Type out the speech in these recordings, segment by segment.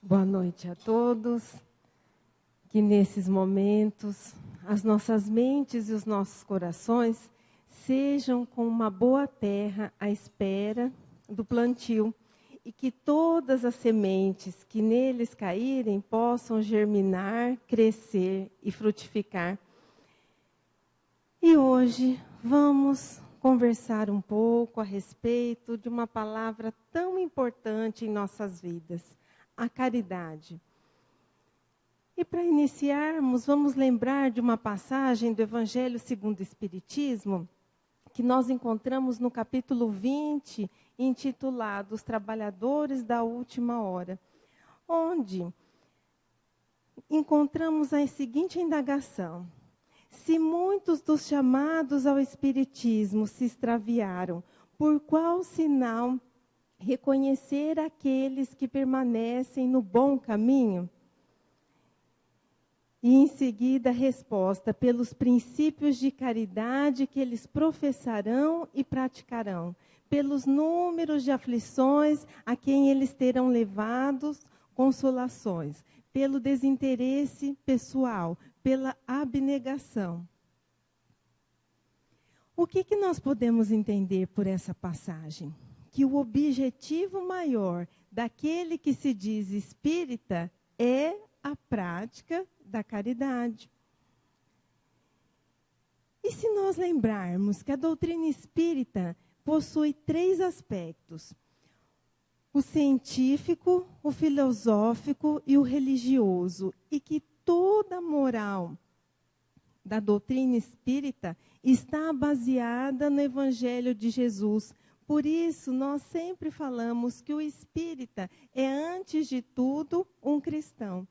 Boa noite a todos. Que nesses momentos as nossas mentes e os nossos corações sejam como uma boa terra à espera do plantio e que todas as sementes que neles caírem possam germinar, crescer e frutificar. E hoje vamos conversar um pouco a respeito de uma palavra tão importante em nossas vidas, a caridade. E para iniciarmos, vamos lembrar de uma passagem do Evangelho segundo o Espiritismo, que nós encontramos no capítulo 20, intitulado Os Trabalhadores da Última Hora, onde encontramos a seguinte indagação: se muitos dos chamados ao Espiritismo se extraviaram, por qual sinal reconhecer aqueles que permanecem no bom caminho? E em seguida a resposta: pelos princípios de caridade que eles professarão e praticarão, pelos números de aflições a quem eles terão levado consolações, pelo desinteresse pessoal, pela abnegação. O que nós podemos entender por essa passagem? Que o objetivo maior daquele que se diz espírita é a prática da caridade. E se nós lembrarmos que a doutrina espírita possui 3 aspectos: o científico, o filosófico e o religioso, e que toda a moral da doutrina espírita está baseada no Evangelho de Jesus. Por isso, nós sempre falamos que o espírita é, antes de tudo, um cristão.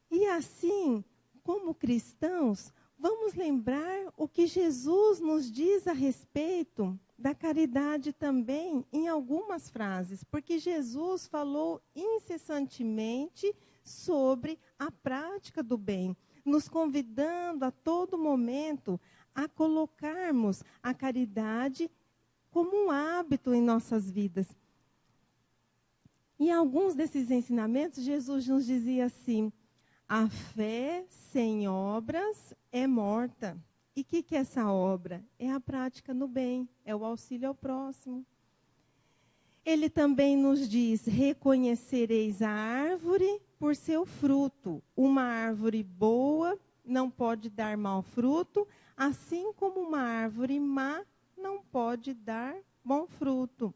E assim, como cristãos, vamos lembrar o que Jesus nos diz a respeito da caridade também em algumas frases, porque Jesus falou incessantemente sobre a prática do bem, nos convidando a todo momento a colocarmos a caridade como um hábito em nossas vidas. Em alguns desses ensinamentos, Jesus nos dizia assim: a fé sem obras é morta. E o que é essa obra? É a prática no bem, é o auxílio ao próximo. Ele também nos diz: reconhecereis a árvore por seu fruto. Uma árvore boa não pode dar mau fruto, assim como uma árvore má não pode dar bom fruto.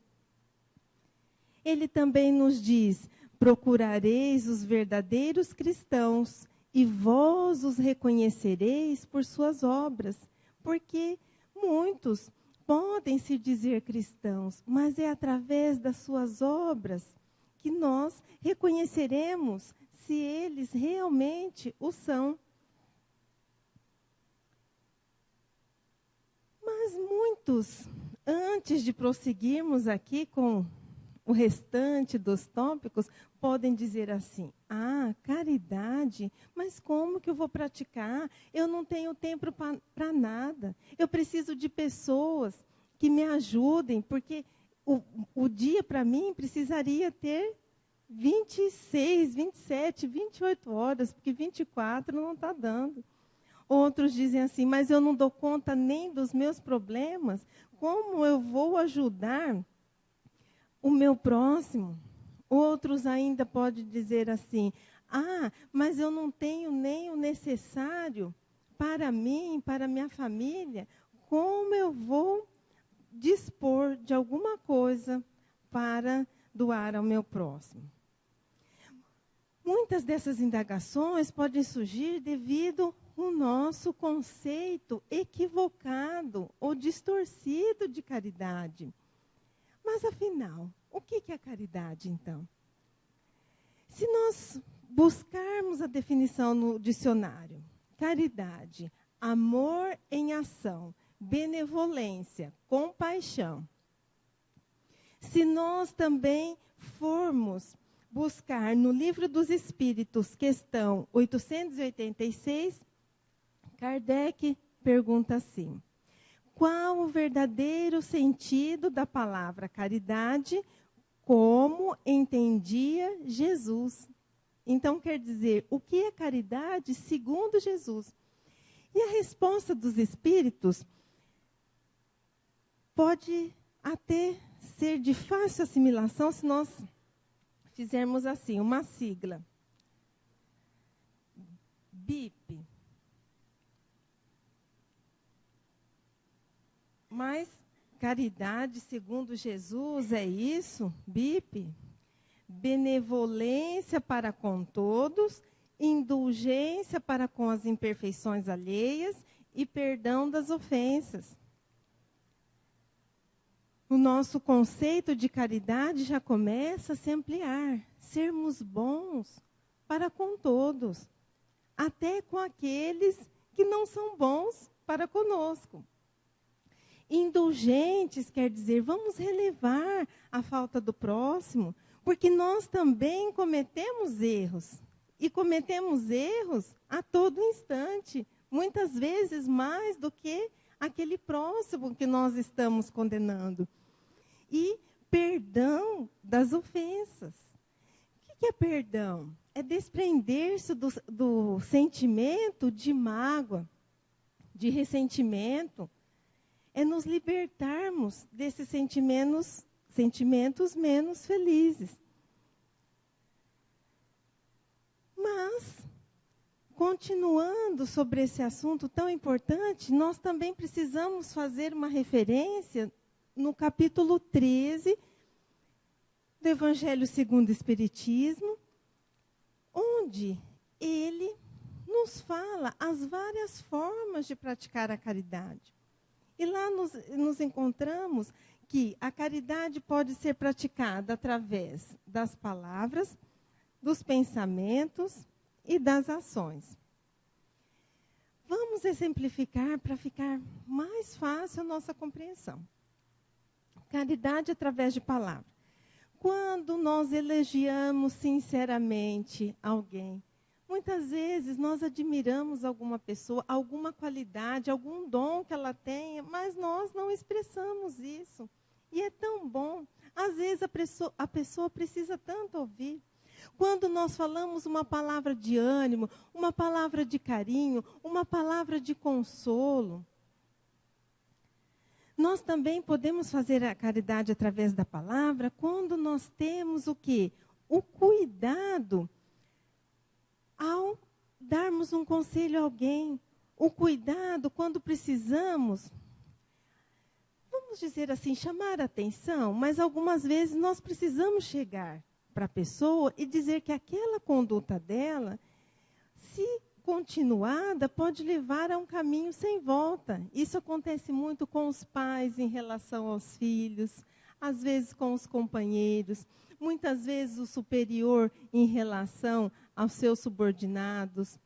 Ele também nos diz: procurareis os verdadeiros cristãos, e vós os reconhecereis por suas obras. Porque muitos podem se dizer cristãos, mas é através das suas obras que nós reconheceremos se eles realmente o são. Mas muitos, antes de prosseguirmos aqui com o restante dos tópicos, podem dizer assim: ah, caridade, mas como que eu vou praticar? Eu não tenho tempo para nada. Eu preciso de pessoas que me ajudem, porque o dia para mim precisaria ter 26, 27, 28 horas, porque 24 não está dando. Outros dizem assim: mas eu não dou conta nem dos meus problemas, como eu vou ajudar o meu próximo? Outros ainda podem dizer assim: ah, mas eu não tenho nem o necessário para mim, para minha família, como eu vou dispor de alguma coisa para doar ao meu próximo? Muitas dessas indagações podem surgir devido ao nosso conceito equivocado ou distorcido de caridade. Mas, afinal, o que é a caridade, então? Se nós buscarmos a definição no dicionário: caridade, amor em ação, benevolência, compaixão. Se nós também formos buscar no Livro dos Espíritos, questão 886, Kardec pergunta assim: qual o verdadeiro sentido da palavra caridade como entendia Jesus. Então, quer dizer, o que é caridade segundo Jesus? E a resposta dos espíritos pode até ser de fácil assimilação se nós fizermos assim, uma sigla. BIP. Mas caridade segundo Jesus é isso? BIP? Benevolência para com todos, indulgência para com as imperfeições alheias e perdão das ofensas. O nosso conceito de caridade já começa a se ampliar. Sermos bons para com todos, até com aqueles que não são bons para conosco. Indulgentes quer dizer, vamos relevar a falta do próximo, porque nós também cometemos erros. E cometemos erros a todo instante, muitas vezes mais do que aquele próximo que nós estamos condenando. E perdão das ofensas. O que é perdão? É desprender-se do sentimento de mágoa, de ressentimento. É nos libertarmos desses sentimentos menos felizes. Mas, continuando sobre esse assunto tão importante, nós também precisamos fazer uma referência no capítulo 13 do Evangelho segundo o Espiritismo, onde ele nos fala as várias formas de praticar a caridade. E lá nos encontramos que a caridade pode ser praticada através das palavras, dos pensamentos e das ações. Vamos exemplificar para ficar mais fácil a nossa compreensão. Caridade através de palavras. Quando nós elogiamos sinceramente alguém, muitas vezes nós admiramos alguma pessoa, alguma qualidade, algum dom que ela tenha, mas nós não expressamos isso. E é tão bom. Às vezes a pessoa precisa tanto ouvir. Quando nós falamos uma palavra de ânimo, uma palavra de carinho, uma palavra de consolo. Nós também podemos fazer a caridade através da palavra quando nós temos o quê? O cuidado ao darmos um conselho a alguém. O cuidado quando precisamos, vamos dizer assim, chamar a atenção, mas algumas vezes nós precisamos chegar para a pessoa e dizer que aquela conduta dela, se continuada, pode levar a um caminho sem volta. Isso acontece muito com os pais em relação aos filhos, às vezes com os companheiros, muitas vezes o superior em relação aos seus subordinados.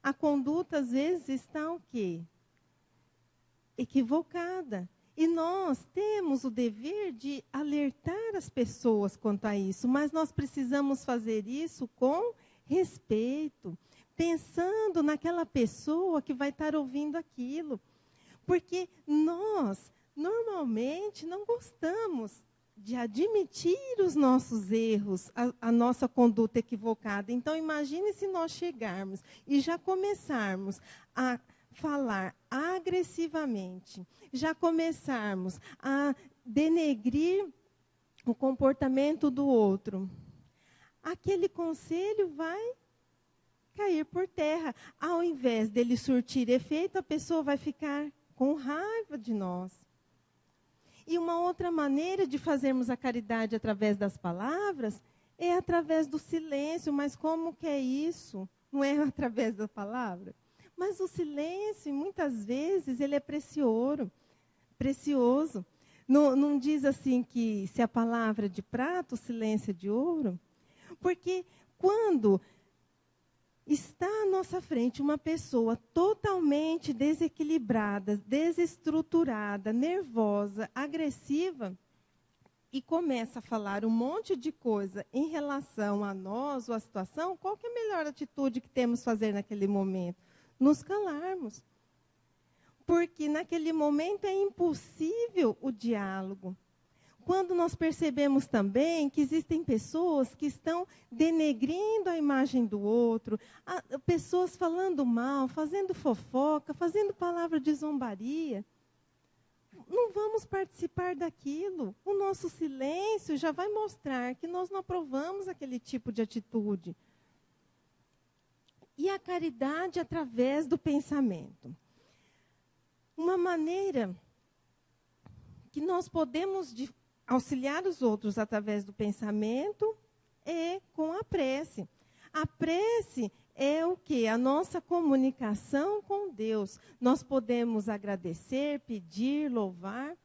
A conduta, às vezes, está o quê? Equivocada. E nós temos o dever de alertar as pessoas quanto a isso, mas nós precisamos fazer isso com respeito, pensando naquela pessoa que vai estar ouvindo aquilo. Porque nós, normalmente, não gostamos de admitir os nossos erros, a nossa conduta equivocada. Então, imagine se nós chegarmos e já começarmos a falar agressivamente, já começarmos a denegrir o comportamento do outro. Aquele conselho vai cair por terra. Ao invés dele surtir efeito, a pessoa vai ficar com raiva de nós. E uma outra maneira de fazermos a caridade através das palavras é através do silêncio. Mas como que é isso? Não é através da palavra? Mas o silêncio, muitas vezes, ele é precioso. Não diz assim que se a palavra é de prata, o silêncio é de ouro? Porque quando está à nossa frente uma pessoa totalmente desequilibrada, desestruturada, nervosa, agressiva, e começa a falar um monte de coisa em relação a nós ou a situação, qual que é a melhor atitude que temos que fazer naquele momento? Nos calarmos. Porque naquele momento é impossível o diálogo. quando nós percebemos também que existem pessoas que estão denegrindo a imagem do outro, pessoas falando mal, fazendo fofoca, fazendo palavra de zombaria, não vamos participar daquilo. O nosso silêncio já vai mostrar que nós não aprovamos aquele tipo de atitude. E a caridade através do pensamento. Uma maneira que nós podemos auxiliar os outros através do pensamento é com a prece. A prece é o quê? A nossa comunicação com Deus. Nós podemos agradecer, pedir, louvar.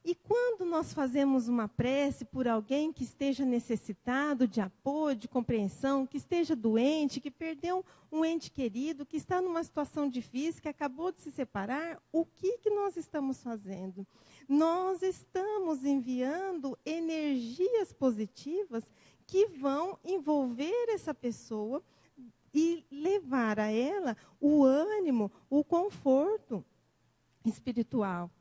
E quando nós fazemos uma prece por alguém que esteja necessitado de apoio, de compreensão, que esteja doente, que perdeu um ente querido, que está numa situação difícil, que acabou de se separar, o que nós estamos fazendo? Nós estamos enviando energias positivas que vão envolver essa pessoa e levar a ela o ânimo, o conforto espiritual.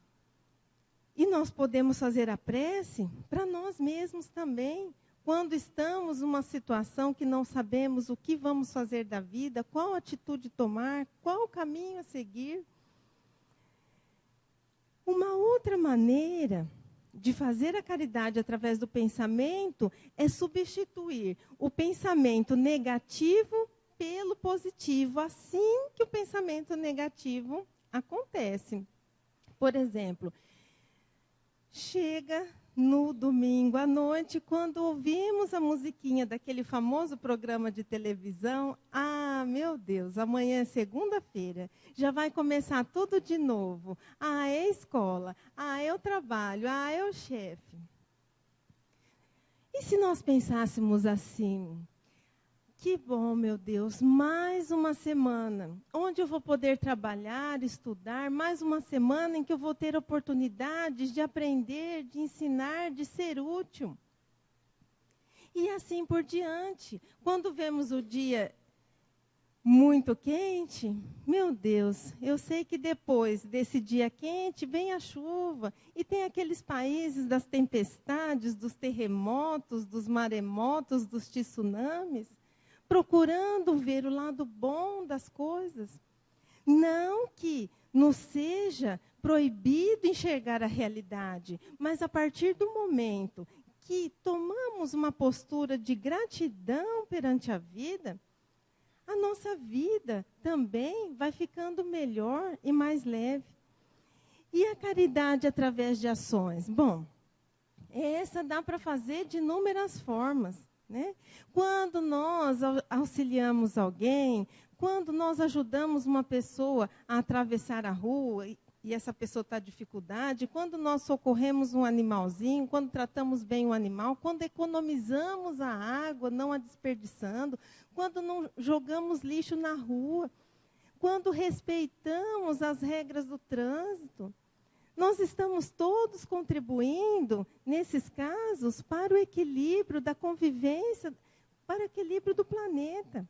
E nós podemos fazer a prece para nós mesmos também. Quando estamos numa situação que não sabemos o que vamos fazer da vida, qual atitude tomar, qual caminho a seguir. Uma outra maneira de fazer a caridade através do pensamento é substituir o pensamento negativo pelo positivo, assim que o pensamento negativo acontece. Por exemplo, chega no domingo à noite, quando ouvimos a musiquinha daquele famoso programa de televisão, meu Deus, amanhã é segunda-feira, já vai começar tudo de novo. É a escola, é o trabalho, é o chefe. E se nós pensássemos assim, que bom, meu Deus, mais uma semana, onde eu vou poder trabalhar, estudar, mais uma semana em que eu vou ter oportunidades de aprender, de ensinar, de ser útil. E assim por diante. Quando vemos o dia muito quente, meu Deus, eu sei que depois desse dia quente vem a chuva. E tem aqueles países das tempestades, dos terremotos, dos maremotos, dos tsunamis, procurando ver o lado bom das coisas. Não que nos seja proibido enxergar a realidade, mas a partir do momento que tomamos uma postura de gratidão perante a vida, a nossa vida também vai ficando melhor e mais leve. E a caridade através de ações? Bom, essa dá para fazer de inúmeras formas. Né? Quando nós auxiliamos alguém, quando nós ajudamos uma pessoa a atravessar a rua e essa pessoa está em dificuldade, quando nós socorremos um animalzinho, quando tratamos bem o animal, quando economizamos a água, não a desperdiçando, quando não jogamos lixo na rua, quando respeitamos as regras do trânsito, nós estamos todos contribuindo, nesses casos, para o equilíbrio da convivência, para o equilíbrio do planeta.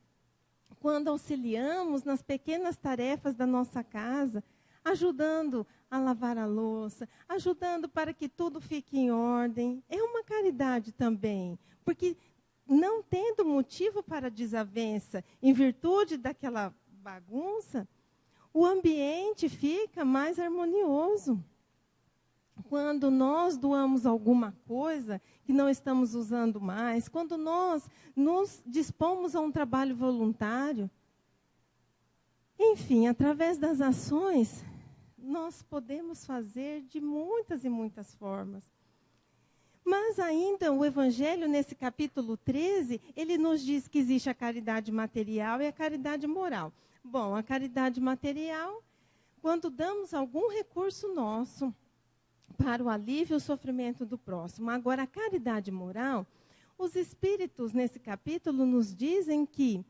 Quando auxiliamos nas pequenas tarefas da nossa casa, ajudando a lavar a louça, ajudando para que tudo fique em ordem, é uma caridade também, porque não tendo motivo para desavença, em virtude daquela bagunça, o ambiente fica mais harmonioso. Quando nós doamos alguma coisa que não estamos usando mais, quando nós nos dispomos a um trabalho voluntário, enfim, através das ações, nós podemos fazer de muitas e muitas formas. Mas ainda o Evangelho, nesse capítulo 13, ele nos diz que existe a caridade material e a caridade moral. Bom, a caridade material, quando damos algum recurso nosso para o alívio e o sofrimento do próximo. Agora, a caridade moral, os espíritos nesse capítulo nos dizem que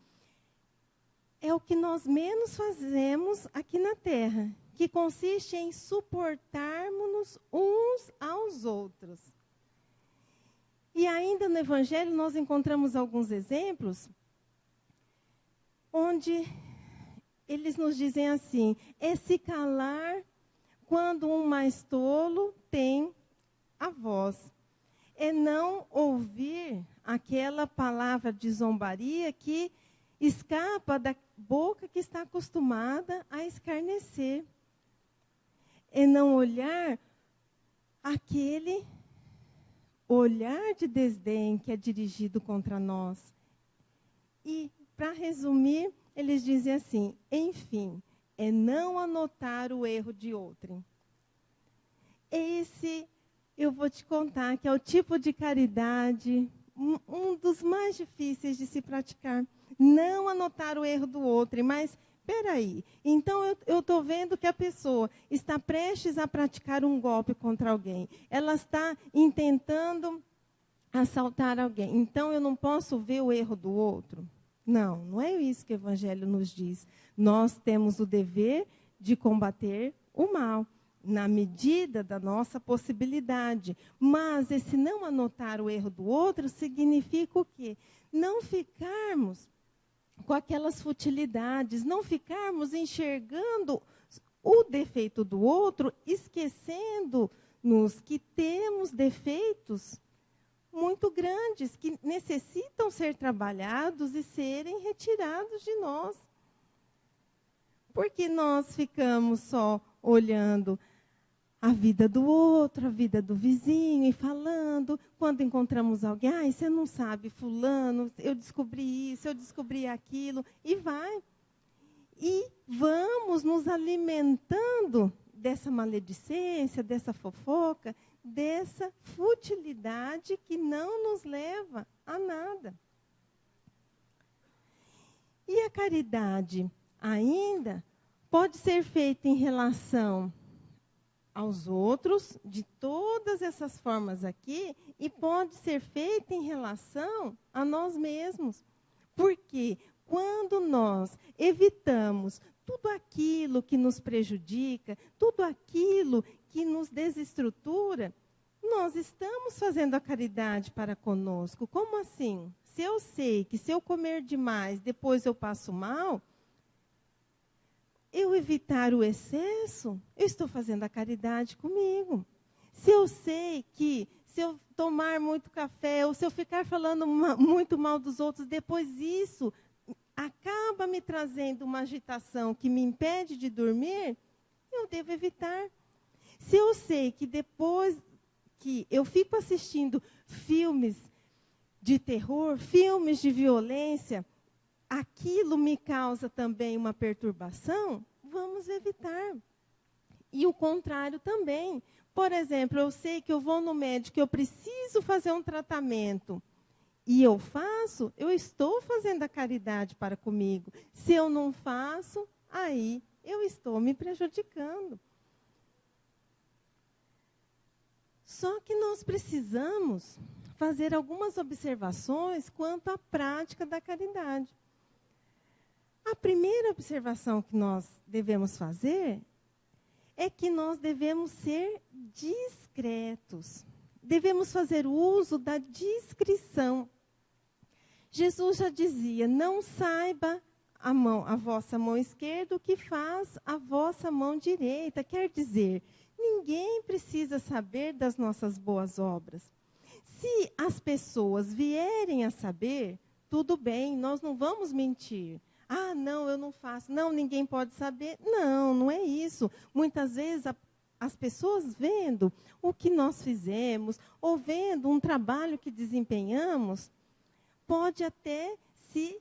é o que nós menos fazemos aqui na Terra, que consiste em suportarmos-nos uns aos outros. E ainda no Evangelho nós encontramos alguns exemplos onde eles nos dizem assim, é se calar quando um mais tolo tem a voz. É não ouvir aquela palavra de zombaria que escapa da boca que está acostumada a escarnecer. É não olhar aquele olhar de desdém que é dirigido contra nós. E, para resumir, eles dizem assim: enfim, é não anotar o erro de outrem. Esse, eu vou te contar, que é o tipo de caridade, um dos mais difíceis de se praticar. Não anotar o erro do outro, mas, peraí, então eu estou vendo que a pessoa está prestes a praticar um golpe contra alguém. Ela está intentando assaltar alguém. Então, eu não posso ver o erro do outro? Não, não é isso que o Evangelho nos diz. Nós temos o dever de combater o mal, na medida da nossa possibilidade. Mas esse não anotar o erro do outro significa o quê? Não ficarmos com aquelas futilidades, não ficarmos enxergando o defeito do outro, esquecendo-nos que temos defeitos muito grandes, que necessitam ser trabalhados e serem retirados de nós. Porque nós ficamos só olhando a vida do outro, a vida do vizinho, e falando, quando encontramos alguém, ai, você não sabe, fulano, eu descobri isso, eu descobri aquilo, e vai. E vamos nos alimentando dessa maledicência, dessa fofoca, dessa futilidade que não nos leva a nada. E a caridade ainda pode ser feita em relação aos outros, de todas essas formas aqui, e pode ser feita em relação a nós mesmos. Porque quando nós evitamos tudo aquilo que nos prejudica, tudo aquilo que nos desestrutura, nós estamos fazendo a caridade para conosco. Como assim? Se eu sei que se eu comer demais, depois eu passo mal, eu evitar o excesso, eu estou fazendo a caridade comigo. Se eu sei que se eu tomar muito café, ou se eu ficar falando muito mal dos outros, depois isso acaba me trazendo uma agitação que me impede de dormir, eu devo evitar. Se eu sei que depois que eu fico assistindo filmes de terror, filmes de violência, aquilo me causa também uma perturbação, vamos evitar. E o contrário também. Por exemplo, eu sei que eu vou no médico, eu preciso fazer um tratamento, e eu faço, eu estou fazendo a caridade para comigo. Se eu não faço, aí eu estou me prejudicando. Só que nós precisamos fazer algumas observações quanto à prática da caridade. A primeira observação que nós devemos fazer é que nós devemos ser discretos. Devemos fazer uso da discrição. Jesus já dizia: não saiba a vossa mão esquerda o que faz a vossa mão direita. Quer dizer, ninguém precisa saber das nossas boas obras. Se as pessoas vierem a saber, tudo bem, nós não vamos mentir. Ah, não, eu não faço. Não, ninguém pode saber. Não, não é isso. Muitas vezes as pessoas vendo o que nós fizemos, ou vendo um trabalho que desempenhamos, pode até se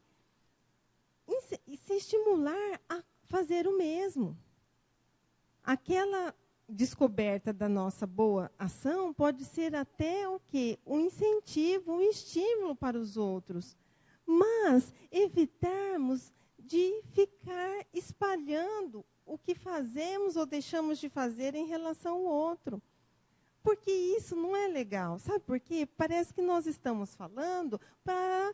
estimular a fazer o mesmo. Aquela descoberta da nossa boa ação pode ser até o quê? Um incentivo, um estímulo para os outros. Mas evitarmos de ficar espalhando o que fazemos ou deixamos de fazer em relação ao outro. Porque isso não é legal. Sabe por quê? Parece que nós estamos falando para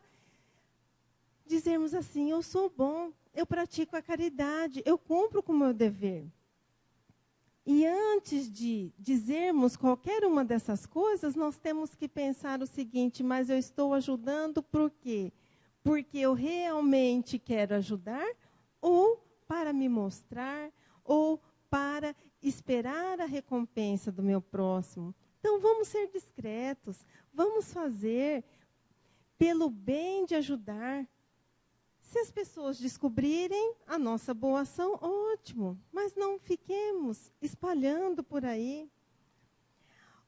dizermos assim: eu sou bom, eu pratico a caridade, eu cumpro com o meu dever. E antes de dizermos qualquer uma dessas coisas, nós temos que pensar o seguinte: mas eu estou ajudando por quê? Porque eu realmente quero ajudar, ou para me mostrar, ou para esperar a recompensa do meu próximo? Então, vamos ser discretos, vamos fazer pelo bem de ajudar. Se as pessoas descobrirem a nossa boa ação, ótimo, mas não fiquemos espalhando por aí.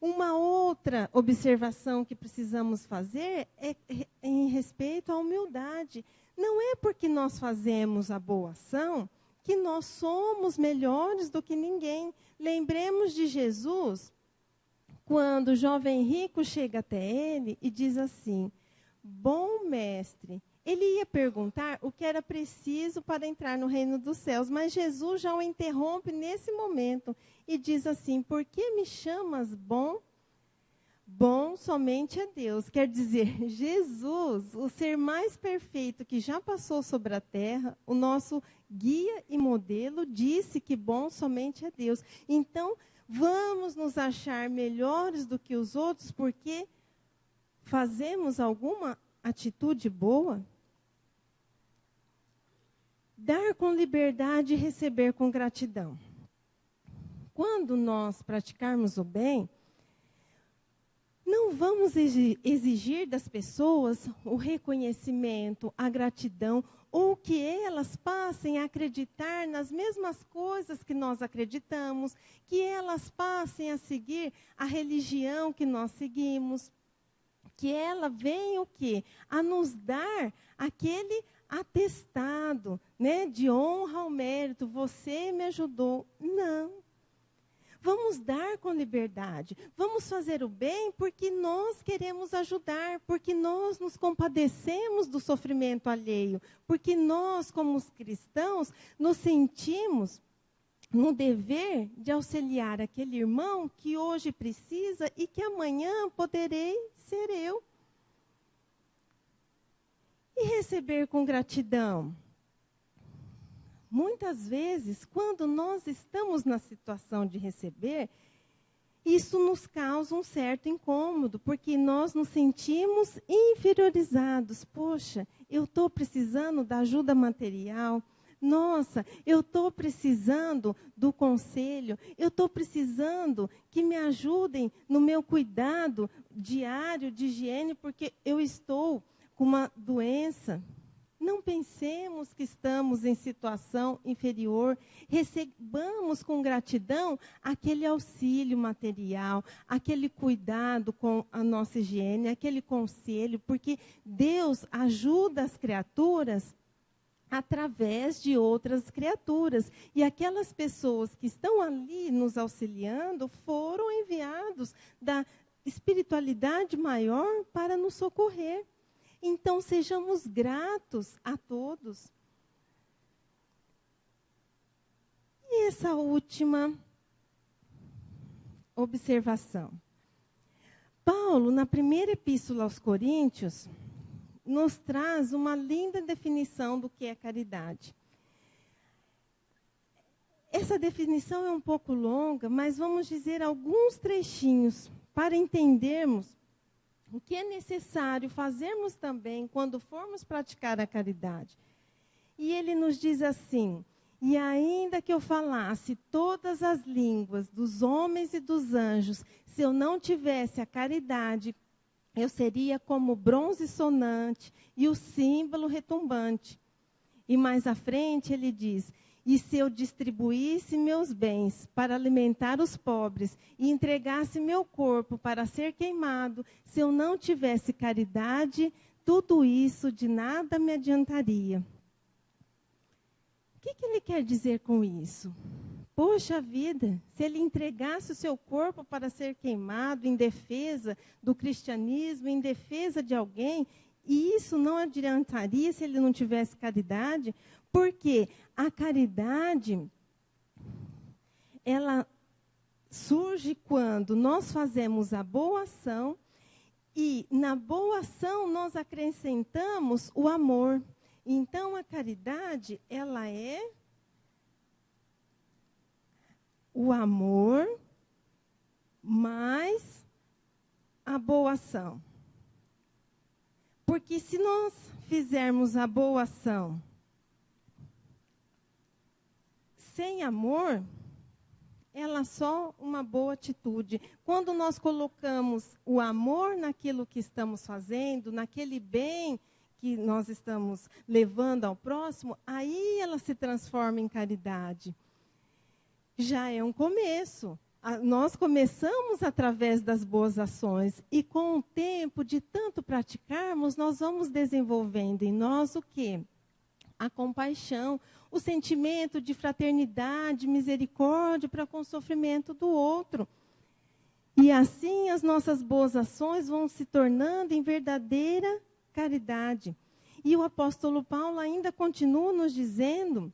Uma outra observação que precisamos fazer é em respeito à humildade. Não é porque nós fazemos a boa ação que nós somos melhores do que ninguém. Lembremos de Jesus, quando o jovem rico chega até ele e diz assim: bom mestre. Ele ia perguntar o que era preciso para entrar no reino dos céus, mas Jesus já o interrompe nesse momento e diz assim: por que me chamas bom? Bom somente é Deus. Quer dizer, Jesus, o ser mais perfeito que já passou sobre a terra, o nosso guia e modelo, disse que bom somente é Deus. Então, vamos nos achar melhores do que os outros porque fazemos alguma atitude boa? Dar com liberdade e receber com gratidão. Quando nós praticarmos o bem, não vamos exigir das pessoas o reconhecimento, a gratidão, ou que elas passem a acreditar nas mesmas coisas que nós acreditamos, que elas passem a seguir a religião que nós seguimos, que ela venha o quê? A nos dar aquele atestado, né, de honra ao mérito. Você me ajudou. Não. Vamos dar com liberdade. Vamos fazer o bem porque nós queremos ajudar, porque nós nos compadecemos do sofrimento alheio, porque nós, como os cristãos, nos sentimos no dever de auxiliar aquele irmão que hoje precisa e que amanhã poderei ser eu. E receber com gratidão. Muitas vezes, quando nós estamos na situação de receber, isso nos causa um certo incômodo, porque nós nos sentimos inferiorizados. Poxa, eu estou precisando da ajuda material. Nossa, eu estou precisando do conselho. Eu estou precisando que me ajudem no meu cuidado diário de higiene, porque eu estou com uma doença. Não pensemos que estamos em situação inferior. Recebamos com gratidão aquele auxílio material, aquele cuidado com a nossa higiene, aquele conselho, porque Deus ajuda as criaturas através de outras criaturas. E aquelas pessoas que estão ali nos auxiliando foram enviados da espiritualidade maior para nos socorrer. Então, sejamos gratos a todos. E essa última observação. Paulo, na primeira epístola aos Coríntios, nos traz uma linda definição do que é caridade. Essa definição é um pouco longa, mas vamos dizer alguns trechinhos para entendermos o que é necessário fazermos também quando formos praticar a caridade. E ele nos diz assim: e ainda que eu falasse todas as línguas dos homens e dos anjos, se eu não tivesse a caridade, eu seria como o bronze sonante e o símbolo retumbante. E mais à frente ele diz: e se eu distribuísse meus bens para alimentar os pobres e entregasse meu corpo para ser queimado, se eu não tivesse caridade, tudo isso de nada me adiantaria. O que ele quer dizer com isso? Poxa vida, se ele entregasse o seu corpo para ser queimado em defesa do cristianismo, em defesa de alguém, e isso não adiantaria se ele não tivesse caridade? Porque a caridade, ela surge quando nós fazemos a boa ação e na boa ação nós acrescentamos o amor. Então, a caridade, ela é o amor mais a boa ação. Porque se nós fizermos a boa ação sem amor, ela só uma boa atitude. Quando nós colocamos o amor naquilo que estamos fazendo, naquele bem que nós estamos levando ao próximo, aí ela se transforma em caridade. Já é um começo. Nós começamos através das boas ações e com o tempo de tanto praticarmos, nós vamos desenvolvendo em nós o quê? A compaixão, o sentimento de fraternidade, misericórdia para com o sofrimento do outro. E assim as nossas boas ações vão se tornando em verdadeira caridade. E o apóstolo Paulo ainda continua nos dizendo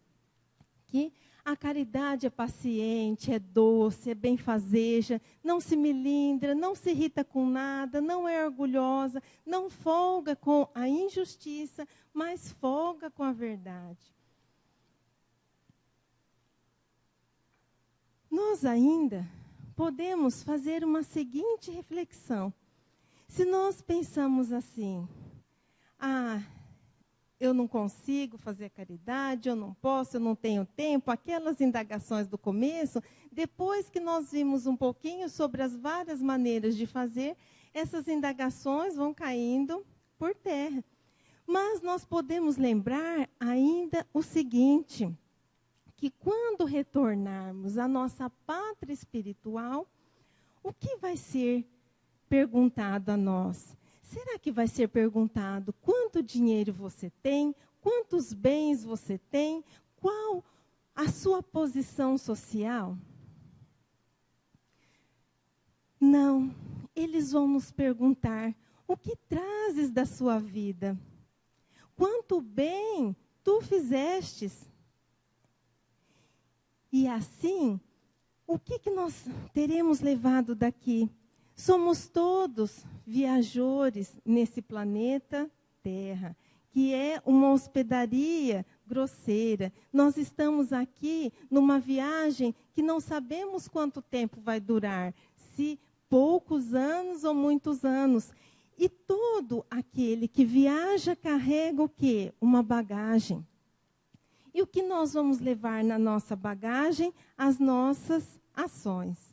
que a caridade é paciente, é doce, é benfazeja, não se melindra, não se irrita com nada, não é orgulhosa, não folga com a injustiça, mas folga com a verdade. Nós ainda podemos fazer uma seguinte reflexão. Se nós pensamos assim, eu não consigo fazer caridade, eu não posso, eu não tenho tempo, aquelas indagações do começo, depois que nós vimos um pouquinho sobre as várias maneiras de fazer, essas indagações vão caindo por terra. Mas nós podemos lembrar ainda o seguinte, que quando retornarmos à nossa pátria espiritual, o que vai ser perguntado a nós? Será que vai ser perguntado quanto dinheiro você tem, quantos bens você tem, qual a sua posição social? Não, eles vão nos perguntar, o que trazes da sua vida? Quanto bem tu fizestes? E assim, o que nós teremos levado daqui? Somos todos viajores nesse planeta Terra, que é uma hospedaria grosseira. Nós estamos aqui numa viagem que não sabemos quanto tempo vai durar, se poucos anos ou muitos anos. E todo aquele que viaja carrega o quê? Uma bagagem. E o que nós vamos levar na nossa bagagem? As nossas ações.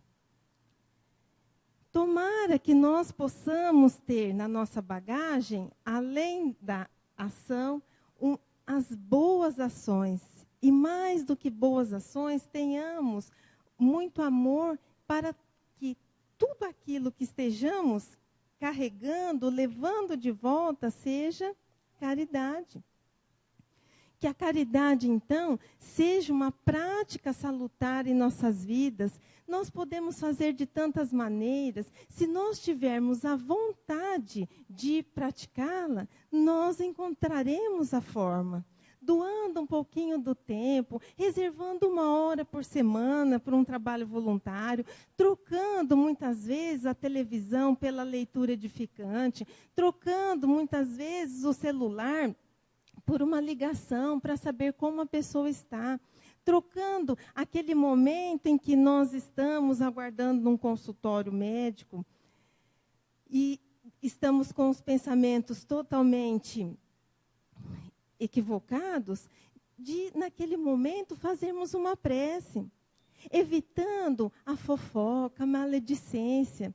Tomara que nós possamos ter na nossa bagagem, além da ação, as boas ações. E mais do que boas ações, tenhamos muito amor para que tudo aquilo que estejamos carregando, levando de volta, seja caridade. Que a caridade, então, seja uma prática salutar em nossas vidas. Nós podemos fazer de tantas maneiras. Se nós tivermos a vontade de praticá-la, nós encontraremos a forma. Doando um pouquinho do tempo, reservando 1 hora por semana para um trabalho voluntário, trocando muitas vezes a televisão pela leitura edificante, trocando muitas vezes o celular por uma ligação para saber como a pessoa está, trocando aquele momento em que nós estamos aguardando um consultório médico e estamos com os pensamentos totalmente equivocados, de naquele momento fazermos uma prece, evitando a fofoca, a maledicência,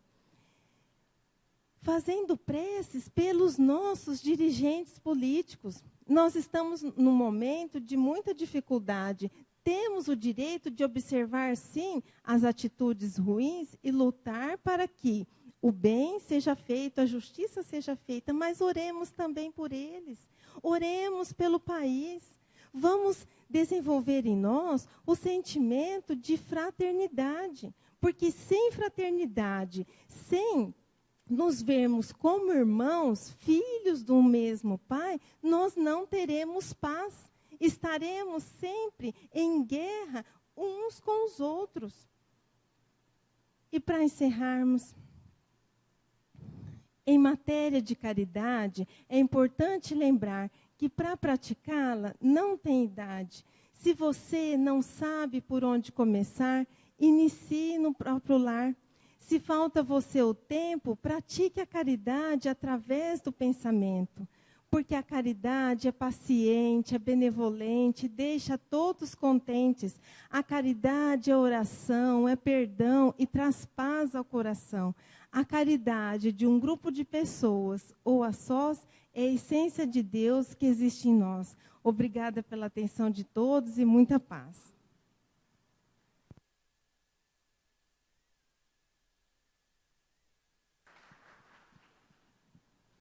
fazendo preces pelos nossos dirigentes políticos. Nós estamos num momento de muita dificuldade. Temos o direito de observar, sim, as atitudes ruins e lutar para que o bem seja feito, a justiça seja feita, mas oremos também por eles. Oremos pelo país. Vamos desenvolver em nós o sentimento de fraternidade. Porque sem fraternidade, sem nos vermos como irmãos, filhos do mesmo Pai, nós não teremos paz. Estaremos sempre em guerra uns com os outros. E para encerrarmos, em matéria de caridade, é importante lembrar que para praticá-la não tem idade. Se você não sabe por onde começar, inicie no próprio lar. Se falta você o tempo, pratique a caridade através do pensamento. Porque a caridade é paciente, é benevolente, deixa todos contentes. A caridade é oração, é perdão e traz paz ao coração. A caridade de um grupo de pessoas ou a sós é a essência de Deus que existe em nós. Obrigada pela atenção de todos e muita paz.